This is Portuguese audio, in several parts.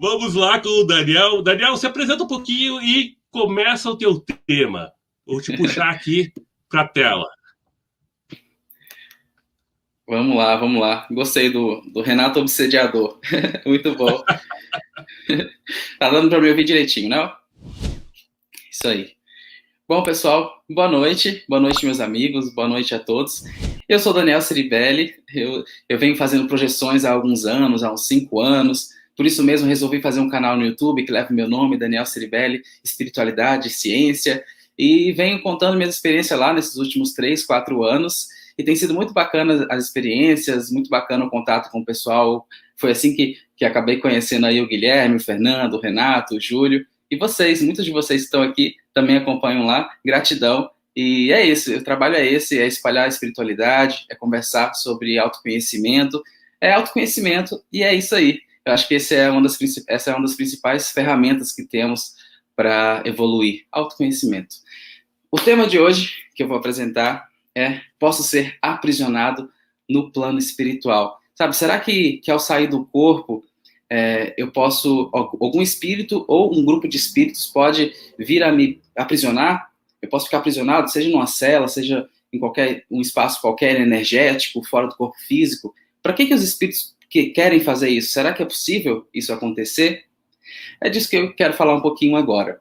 Vamos lá com o Daniel. Daniel, se apresenta um pouquinho e começa o teu tema. Vou te puxar aqui para a tela. Vamos lá, vamos lá. Gostei do Renato Obsediador. Muito bom. Tá dando para me ouvir direitinho, não? Isso aí. Bom, pessoal, boa noite. Boa noite, meus amigos. Boa noite a todos. Eu sou Daniel Ciribelli. Eu venho fazendo projeções há alguns anos, há uns 5 anos. Por isso mesmo, resolvi fazer um canal no YouTube que leva o meu nome, Daniel Ciribelli, Espiritualidade, Ciência. E venho contando minhas experiências lá nesses últimos 3, 4 anos. E tem sido muito bacana as experiências, muito bacana o contato com o pessoal. Foi assim que acabei conhecendo aí o Guilherme, o Fernando, o Renato, o Júlio. E vocês, muitos de vocês que estão aqui também acompanham lá. Gratidão. E é isso, o trabalho é esse, é espalhar a espiritualidade, é conversar sobre autoconhecimento, é autoconhecimento e é isso aí. Eu acho que essa é uma das principais ferramentas que temos para evoluir, autoconhecimento. O tema de hoje que eu vou apresentar é: posso ser aprisionado no plano espiritual? Sabe, será que ao sair do corpo, eu posso, algum espírito ou um grupo de espíritos pode vir a me aprisionar? Eu posso ficar aprisionado, seja numa cela, seja em um espaço qualquer energético, fora do corpo físico. Para que os espíritos que querem fazer isso? Será que é possível isso acontecer? É disso que eu quero falar um pouquinho agora.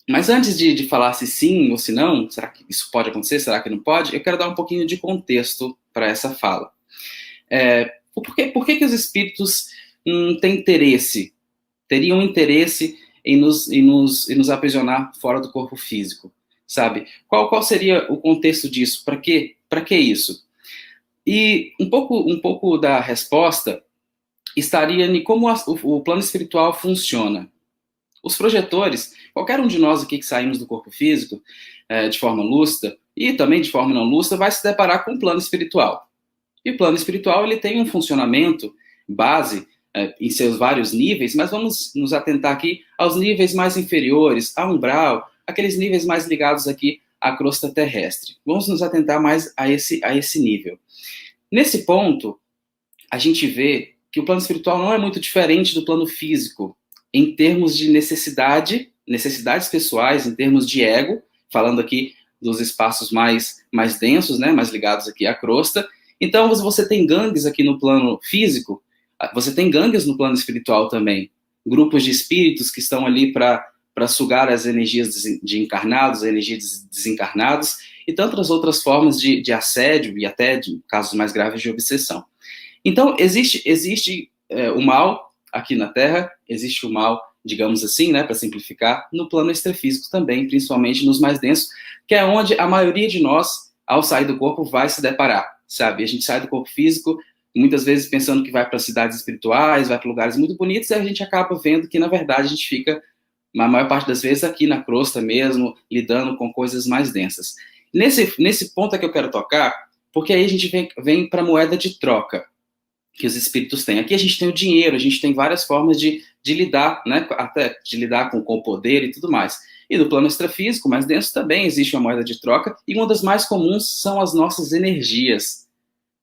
Mas antes de falar se sim ou se não, será que isso pode acontecer, será que não pode? Eu quero dar um pouquinho de contexto para essa fala. Por que os espíritos têm interesse, teriam interesse em nos aprisionar fora do corpo físico? Sabe? Qual seria o contexto disso? Para quê? Para que isso? E um pouco da resposta estaria em como o plano espiritual funciona. Os projetores, qualquer um de nós aqui que saímos do corpo físico, de forma lúcida, e também de forma não lúcida, vai se deparar com o plano espiritual. E o plano espiritual ele tem um funcionamento base em seus vários níveis, mas vamos nos atentar aqui aos níveis mais inferiores, a umbral, aqueles níveis mais ligados aqui à crosta terrestre. Vamos nos atentar mais a esse nível. Nesse ponto, a gente vê que o plano espiritual não é muito diferente do plano físico, em termos de necessidades pessoais, em termos de ego, falando aqui dos espaços mais densos, né, mais ligados aqui à crosta. Então, você tem gangues aqui no plano físico, você tem gangues no plano espiritual também. Grupos de espíritos que estão ali para sugar as energias de encarnados, energias de desencarnados, e tantas outras formas de assédio e até de casos mais graves de obsessão. Então, existe o mal aqui na Terra, existe o mal, digamos assim, né, para simplificar, no plano extrafísico também, principalmente nos mais densos, que é onde a maioria de nós, ao sair do corpo, vai se deparar, sabe? A gente sai do corpo físico, muitas vezes pensando que vai para cidades espirituais, vai para lugares muito bonitos, e a gente acaba vendo que, na verdade, a gente fica, na maior parte das vezes, aqui na crosta mesmo, lidando com coisas mais densas. Nesse ponto é que eu quero tocar, porque aí a gente vem para a moeda de troca que os espíritos têm. Aqui a gente tem o dinheiro, a gente tem várias formas de lidar, né, até de lidar com o poder e tudo mais. E no plano extrafísico, mais denso, também existe uma moeda de troca, e uma das mais comuns são as nossas energias.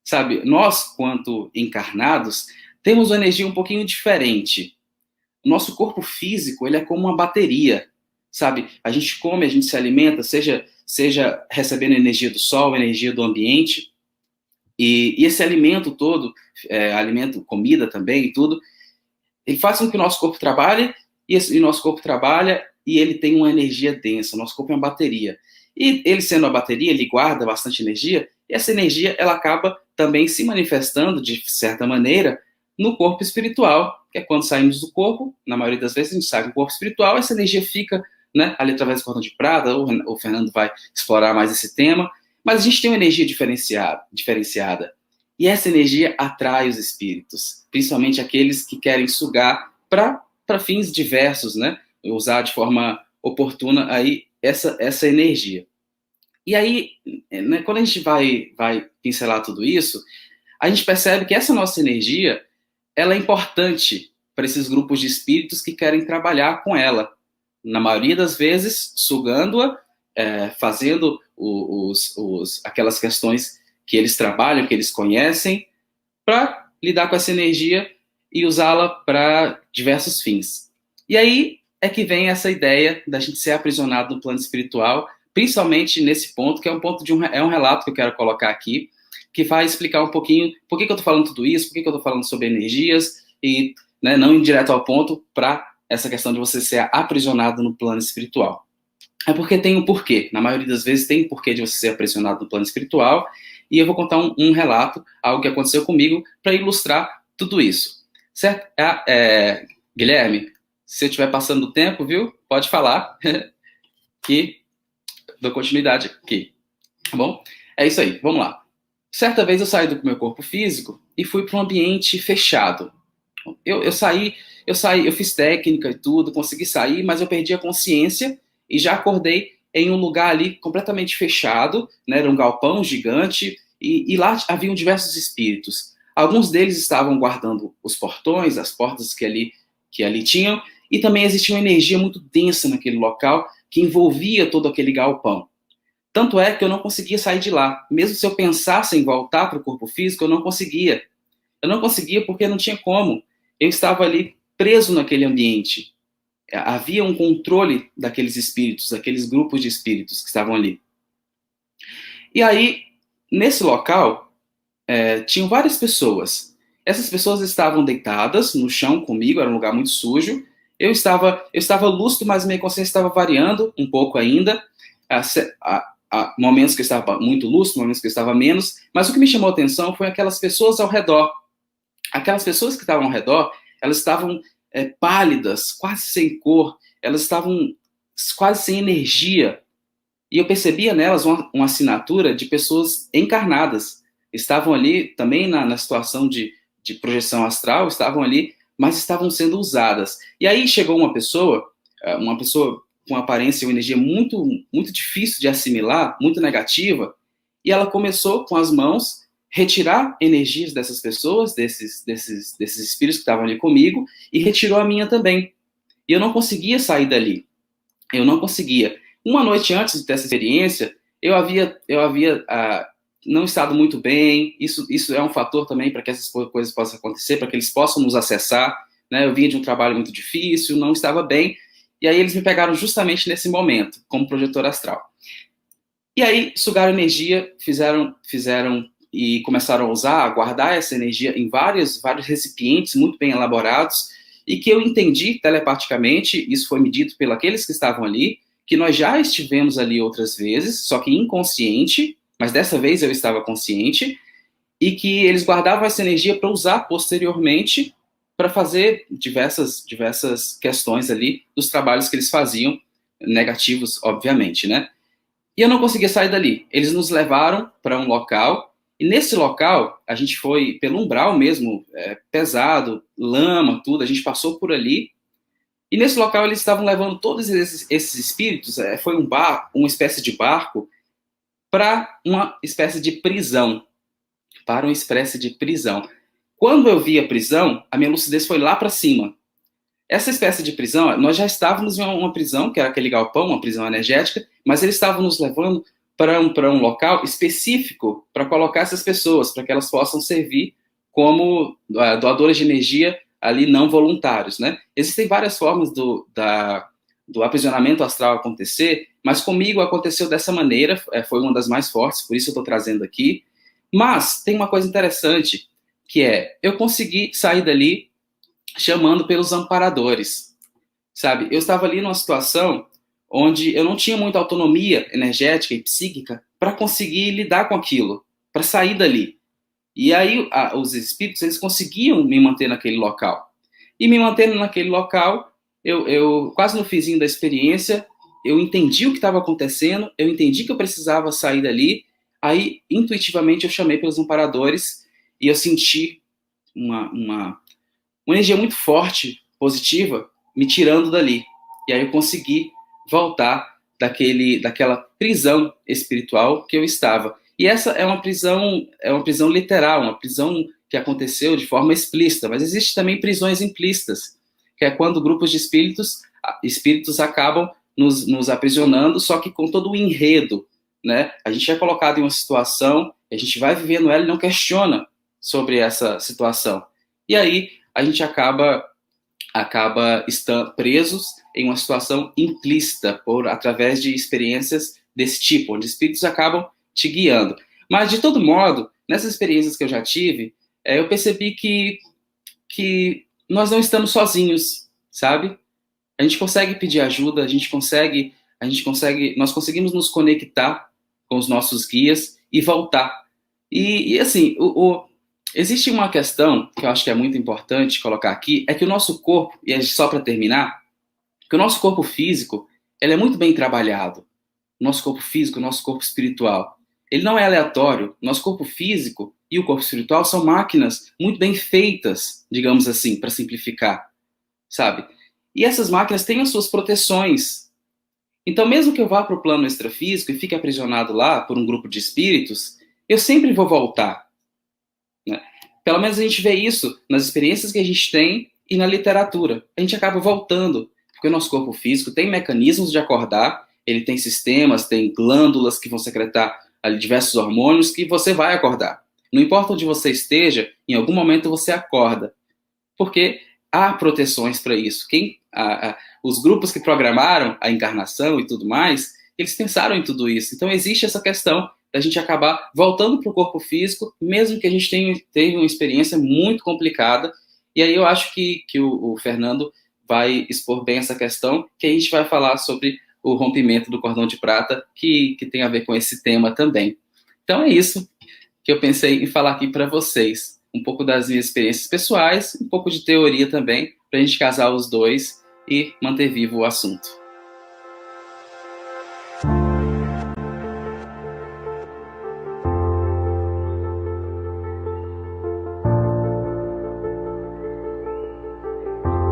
Sabe, nós, quanto encarnados, temos uma energia um pouquinho diferente. O nosso corpo físico, ele é como uma bateria, sabe? A gente come, a gente se alimenta, seja recebendo energia do sol, energia do ambiente, e esse alimento todo, alimento, comida também e tudo, ele faz com que o nosso corpo trabalhe, e nosso corpo trabalha e ele tem uma energia densa. O nosso corpo é uma bateria. E ele sendo uma bateria, ele guarda bastante energia, e essa energia ela acaba também se manifestando, de certa maneira, no corpo espiritual, que é quando saímos do corpo, na maioria das vezes a gente sai do corpo espiritual, essa energia fica, né, ali através do cordão de prata, o Fernando vai explorar mais esse tema, mas a gente tem uma energia diferenciada. E essa energia atrai os espíritos, principalmente aqueles que querem sugar para fins diversos, né? Usar de forma oportuna aí essa energia. E aí, né, quando a gente vai pincelar tudo isso, a gente percebe que essa nossa energia ela é importante para esses grupos de espíritos que querem trabalhar com ela. Na maioria das vezes, sugando-a, fazendo aquelas questões que eles trabalham, que eles conhecem, para lidar com essa energia e usá-la para diversos fins. E aí é que vem essa ideia da gente ser aprisionado no plano espiritual, principalmente nesse ponto, que é um ponto é um relato que eu quero colocar aqui, que vai explicar um pouquinho por que eu estou falando tudo isso, por que eu estou falando sobre energias, e, né, não ir direto ao ponto para essa questão de você ser aprisionado no plano espiritual. É porque tem um porquê. Na maioria das vezes tem um porquê de você ser aprisionado no plano espiritual, e eu vou contar um relato, algo que aconteceu comigo, para ilustrar tudo isso. Certo? Guilherme, se eu estiver passando do tempo, viu? Pode falar, que dou continuidade aqui. Tá bom? É isso aí, vamos lá. Certa vez eu saí do meu corpo físico e fui para um ambiente fechado. Eu saí, eu fiz técnica e tudo, consegui sair, mas eu perdi a consciência e já acordei em um lugar ali completamente fechado, né? Era um galpão gigante e lá haviam diversos espíritos. Alguns deles estavam guardando os portões, as portas que ali tinham, e também existia uma energia muito densa naquele local que envolvia todo aquele galpão. Tanto é que eu não conseguia sair de lá. Mesmo se eu pensasse em voltar para o corpo físico, eu não conseguia. Eu não conseguia porque não tinha como. Eu estava ali preso naquele ambiente. Havia um controle daqueles espíritos, daqueles grupos de espíritos que estavam ali. E aí, nesse local, tinham várias pessoas. Essas pessoas estavam deitadas no chão comigo, era um lugar muito sujo. Eu estava lúcido, mas minha consciência estava variando um pouco ainda. Momentos que eu estava muito lúcido, momentos que eu estava menos. Mas o que me chamou a atenção foi aquelas pessoas ao redor. Aquelas pessoas que estavam ao redor, elas estavam pálidas, quase sem cor, elas estavam quase sem energia. E eu percebia nelas uma assinatura de pessoas encarnadas. Estavam ali também na situação de projeção astral, estavam ali, mas estavam sendo usadas. E aí chegou uma pessoa com aparência e uma energia muito, muito difícil de assimilar, muito negativa, e ela começou com as mãos retirar energias dessas pessoas, desses espíritos que estavam ali comigo, e retirou a minha também. E eu não conseguia sair dali. Eu não conseguia. Uma noite antes de ter essa experiência, eu havia não estado muito bem. Isso é um fator também para que essas coisas possam acontecer, para que eles possam nos acessar. Né? Eu vinha de um trabalho muito difícil, não estava bem. E aí eles me pegaram justamente nesse momento, como projetor astral. E aí sugaram energia, fizeram e começaram a usar, a guardar essa energia em vários recipientes muito bem elaborados, e que eu entendi telepaticamente, isso foi me dito pelos aqueles que estavam ali, que nós já estivemos ali outras vezes, só que inconsciente, mas dessa vez eu estava consciente, e que eles guardavam essa energia para usar posteriormente para fazer diversas questões ali dos trabalhos que eles faziam, negativos, obviamente, né? E eu não conseguia sair dali. Eles nos levaram para um local, e nesse local, a gente foi pelo umbral mesmo, pesado, lama, tudo, a gente passou por ali, e nesse local eles estavam levando todos esses espíritos, foi uma espécie de barco, para uma espécie de prisão. Quando eu vi a prisão, a minha lucidez foi lá para cima. Essa espécie de prisão, nós já estávamos em uma prisão, que era aquele galpão, uma prisão energética, mas eles estavam nos levando para um local específico para colocar essas pessoas, para que elas possam servir como doadores de energia ali não voluntários, né? Existem várias formas do aprisionamento astral acontecer, mas comigo aconteceu dessa maneira, foi uma das mais fortes, por isso eu estou trazendo aqui. Mas tem uma coisa interessante, que eu consegui sair dali chamando pelos amparadores, sabe? Eu estava ali numa situação onde eu não tinha muita autonomia energética e psíquica para conseguir lidar com aquilo, para sair dali. E aí os espíritos, eles conseguiam me manter naquele local. E me mantendo naquele local, eu quase no finzinho da experiência, eu entendi o que estava acontecendo, eu entendi que eu precisava sair dali, aí intuitivamente eu chamei pelos amparadores e eu senti uma energia muito forte, positiva, me tirando dali. E aí eu consegui voltar daquela prisão espiritual que eu estava. E essa é uma prisão literal, uma prisão que aconteceu de forma explícita, mas existe também prisões implícitas, que é quando grupos de espíritos acabam nos aprisionando, só que com todo o enredo, né? A gente é colocado em uma situação, a gente vai vivendo ela e não questiona sobre essa situação. E aí a gente acaba estando presos em uma situação implícita através de experiências desse tipo, onde espíritos acabam te guiando. Mas, de todo modo, nessas experiências que eu já tive, eu percebi que nós não estamos sozinhos, sabe? A gente consegue pedir ajuda, nós conseguimos nos conectar com os nossos guias e voltar. E assim, existe uma questão que eu acho que é muito importante colocar aqui, é que o nosso corpo, e só para terminar, que o nosso corpo físico, ele é muito bem trabalhado. O nosso corpo físico, o nosso corpo espiritual. Ele não é aleatório. O nosso corpo físico e o corpo espiritual são máquinas muito bem feitas, digamos assim, para simplificar, sabe? E essas máquinas têm as suas proteções. Então, mesmo que eu vá para o plano extrafísico e fique aprisionado lá por um grupo de espíritos, eu sempre vou voltar. Né? Pelo menos a gente vê isso nas experiências que a gente tem e na literatura. A gente acaba voltando, porque o nosso corpo físico tem mecanismos de acordar, ele tem sistemas, tem glândulas que vão secretar ali diversos hormônios que você vai acordar. Não importa onde você esteja, em algum momento você acorda. Porque há proteções para isso. Os grupos que programaram a encarnação e tudo mais, eles pensaram em tudo isso. Então existe essa questão da gente acabar voltando para o corpo físico, mesmo que a gente tenha uma experiência muito complicada. E aí eu acho que o Fernando vai expor bem essa questão, que a gente vai falar sobre o rompimento do cordão de prata, que tem a ver com esse tema também. Então é isso que eu pensei em falar aqui para vocês. Um pouco das minhas experiências pessoais, um pouco de teoria também, para a gente casar os dois e manter vivo o assunto.